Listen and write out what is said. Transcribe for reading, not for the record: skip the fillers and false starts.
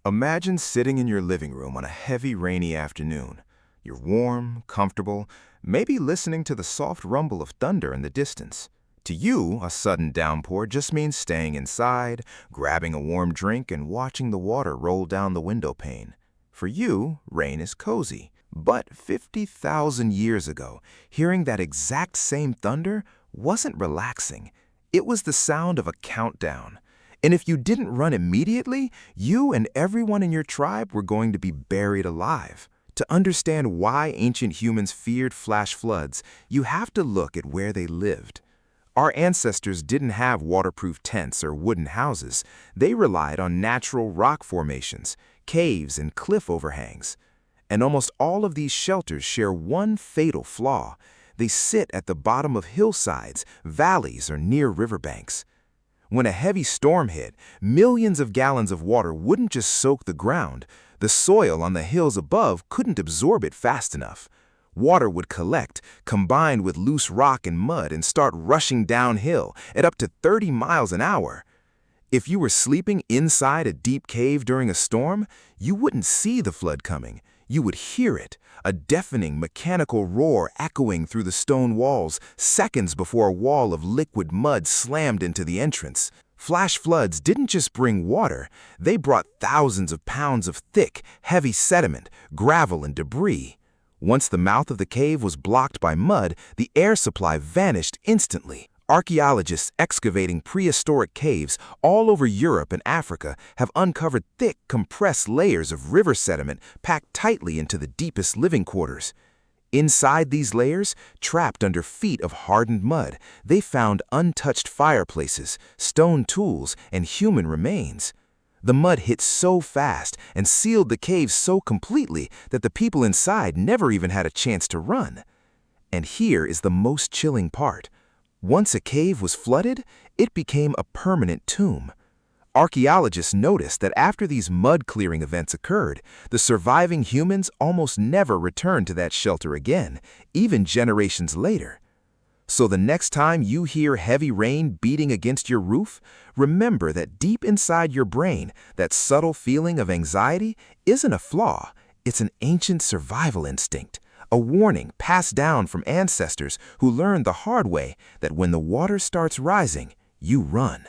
Imagine sitting in your living room on a heavy, rainy afternoon. You're warm, comfortable, maybe listening to the soft rumble of thunder in the distance. To you, a sudden downpour just means staying inside, grabbing a warm drink, and watching the water roll down the window pane. For you, rain is cozy. But 50,000 years ago, hearing that exact same thunder wasn't relaxing. It was the sound of a countdown. And if you didn't run immediately, you and everyone in your tribe were going to be buried alive. To understand why ancient humans feared flash floods, you have to look at where they lived. Our ancestors didn't have waterproof tents or wooden houses. They relied on natural rock formations, caves, and cliff overhangs. And almost all of these shelters share one fatal flaw. They sit at the bottom of hillsides, valleys, or near riverbanks. When a heavy storm hit, millions of gallons of water wouldn't just soak the ground. The soil on the hills above couldn't absorb it fast enough. Water would collect, combine with loose rock and mud, and start rushing downhill at up to 30 miles an hour. If you were sleeping inside a deep cave during a storm, you wouldn't see the flood coming. You would hear it, a deafening mechanical roar echoing through the stone walls seconds before a wall of liquid mud slammed into the entrance. Flash floods didn't just bring water, they brought thousands of pounds of thick, heavy sediment, gravel, and debris. Once the mouth of the cave was blocked by mud, the air supply vanished instantly. Archaeologists excavating prehistoric caves all over Europe and Africa have uncovered thick, compressed layers of river sediment packed tightly into the deepest living quarters. Inside these layers, trapped under feet of hardened mud, they found untouched fireplaces, stone tools, and human remains. The mud hit so fast and sealed the caves so completely that the people inside never even had a chance to run. And here is the most chilling part. Once a cave was flooded, it became a permanent tomb. Archaeologists noticed that after these mud-clearing events occurred, the surviving humans almost never returned to that shelter again, even generations later. So the next time you hear heavy rain beating against your roof, remember that deep inside your brain, that subtle feeling of anxiety isn't a flaw, it's an ancient survival instinct. A warning passed down from ancestors who learned the hard way that when the water starts rising, you run.